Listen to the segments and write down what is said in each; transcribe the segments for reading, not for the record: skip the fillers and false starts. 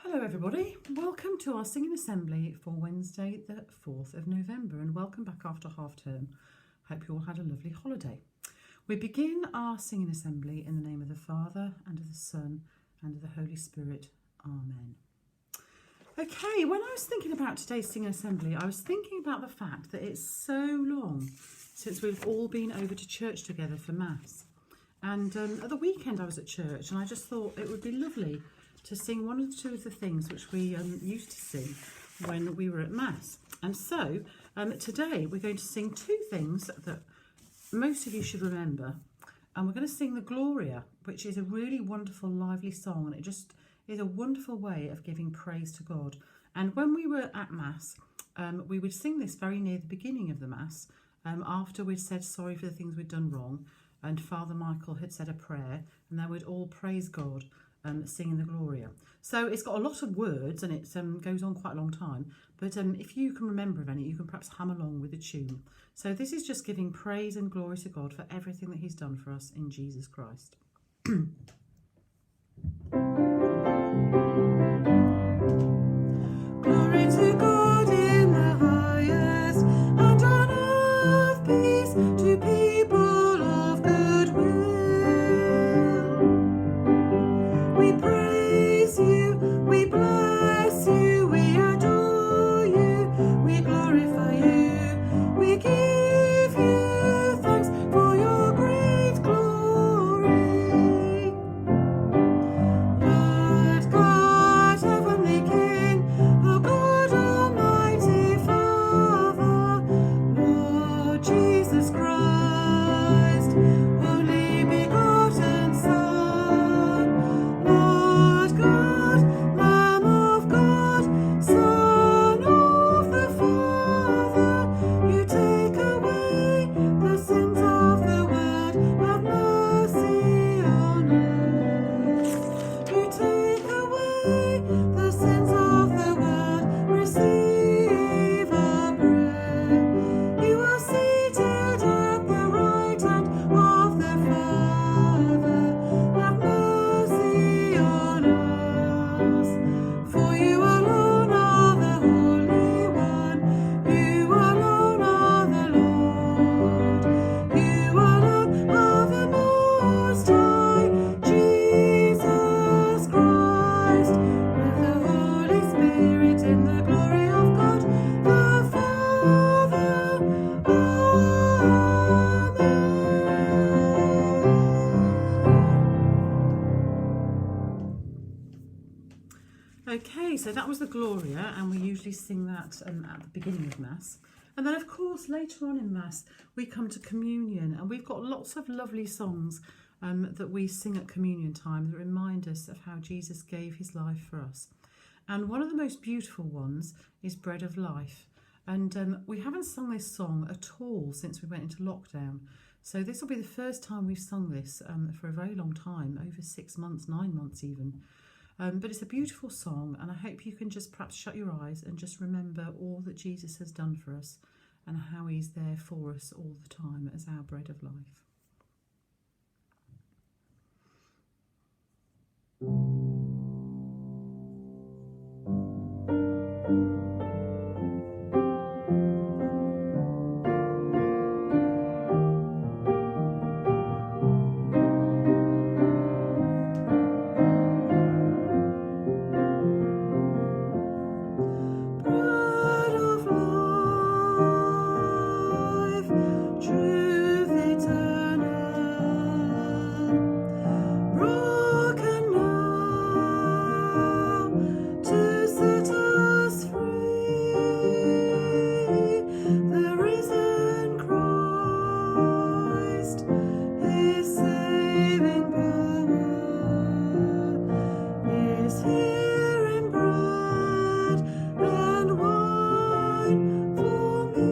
Hello everybody, welcome to our singing assembly for Wednesday the 4th of November and welcome back after half term. Hope you all had a lovely holiday. We begin our singing assembly in the name of the Father and of the Son and of the Holy Spirit. Amen. Okay, when I was thinking about today's singing assembly, I was thinking about the fact that it's so long since we've all been over to church together for Mass. And at the weekend I was at church and I just thought it would be lovely to sing one or two of the things which we used to sing when we were at Mass. And so today we're going to sing two things that most of you should remember. And we're going to sing the Gloria, which is a really wonderful, lively song. And it just is a wonderful way of giving praise to God. And when we were at Mass, we would sing this very near the beginning of the Mass, after we'd said sorry for the things we'd done wrong. And Father Michael had said a prayer, and then we'd all praise God, singing the Gloria. So it's got a lot of words and it goes on quite a long time, but if you can remember of any, you can perhaps hum along with the tune. So this is just giving praise and glory to God for everything that he's done for us in Jesus Christ. Glory to God in the highest, and on earth peace to people of good will. We praise you, we bless you, we adore you, we glorify you, we give you thanks for your great glory. Lord God, heavenly King, our God, almighty Father, Lord Jesus Christ, only begotten Son, Lord God, Lamb of God, Son of the Father, you take away the sins of the world, have mercy on us. You take away the sins of the world, receive our prayer. You are seated at the right hand of the Father, have mercy on us. For you alone are the Holy One, you alone are the Lord, you alone are the Most High, Jesus Christ, with the Holy Spirit in the glory of God the Father. Okay, so that was the Gloria, and we usually sing that at the beginning of Mass. And then, of course, later on in Mass, we come to communion, and we've got lots of lovely songs that we sing at communion time that remind us of how Jesus gave his life for us. And one of the most beautiful ones is Bread of Life. And we haven't sung this song at all since we went into lockdown. So this will be the first time we've sung this for a very long time, over 6 months, 9 months even. But it's a beautiful song, and I hope you can just perhaps shut your eyes and just remember all that Jesus has done for us and how he's there for us all the time as our bread of life. Bread of life, truth eternal, broken now to set us free. The risen Christ, his saving power is here in bread and wine for me.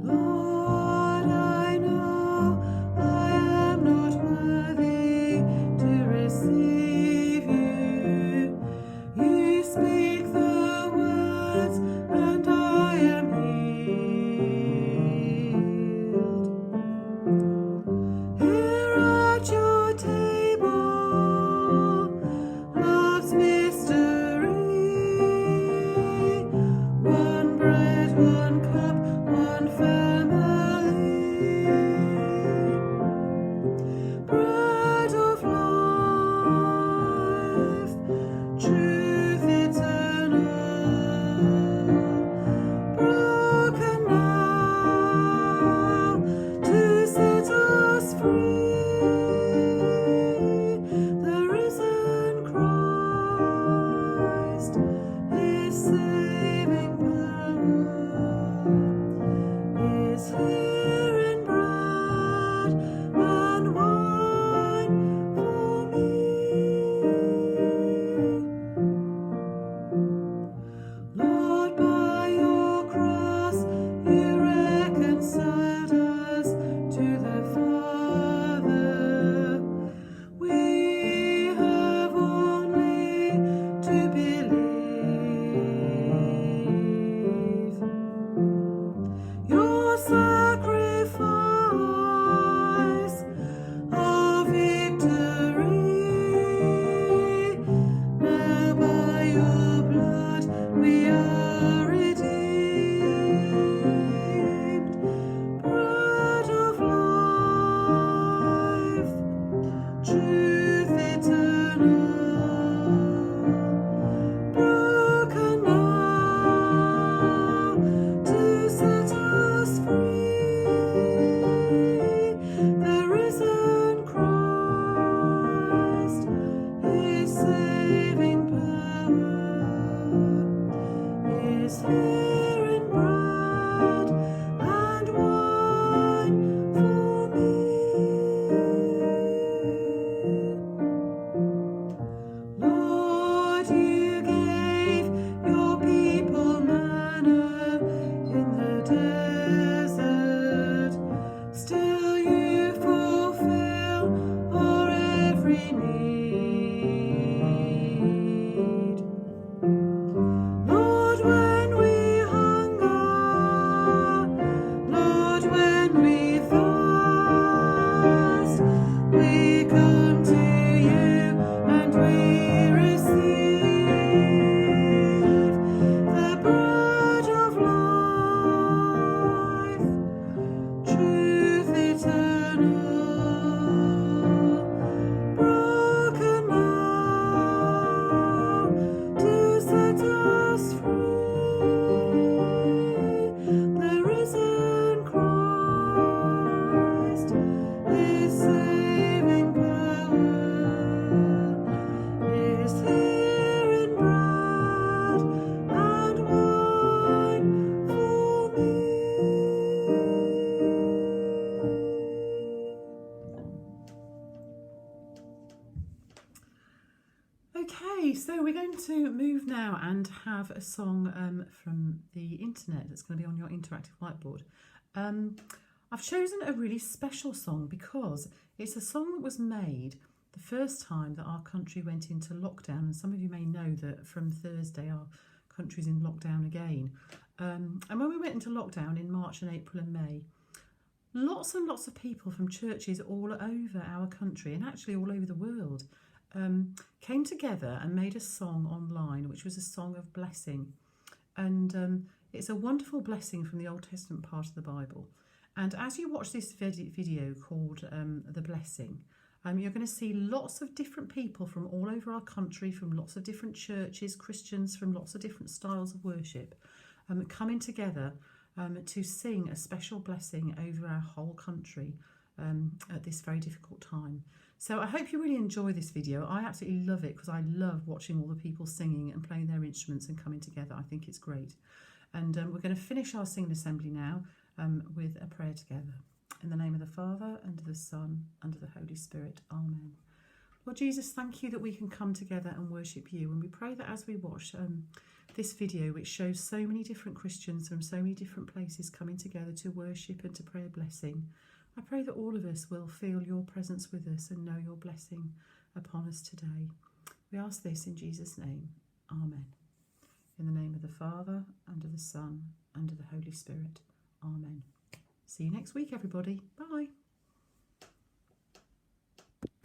Lord, I know I am not worthy to receive you. You speak the words and I am healed. Here at your Okay, so we're going to move now and have a song from the internet that's going to be on your interactive whiteboard. I've chosen a really special song because it's a song that was made the first time that our country went into lockdown. And some of you may know that from Thursday our country's in lockdown again. And when we went into lockdown in March and April and May, lots and lots of people from churches all over our country and actually all over the world came together and made a song online, which was a song of blessing. And it's a wonderful blessing from the Old Testament part of the Bible. And as you watch this video called The Blessing, you're going to see lots of different people from all over our country, from lots of different churches, Christians from lots of different styles of worship, coming together to sing a special blessing over our whole country at this very difficult time. So I hope you really enjoy this video. I absolutely love it because I love watching all the people singing and playing their instruments and coming together. I think it's great. And we're going to finish our singing assembly now with a prayer together. In the name of the Father, and of the Son, and of the Holy Spirit. Amen. Lord Jesus, thank you that we can come together and worship you. And we pray that as we watch this video, which shows so many different Christians from so many different places coming together to worship and to pray a blessing, I pray that all of us will feel your presence with us and know your blessing upon us today. We ask this in Jesus' name. Amen. In the name of the Father, and of the Son, and of the Holy Spirit. Amen. See you next week, everybody. Bye.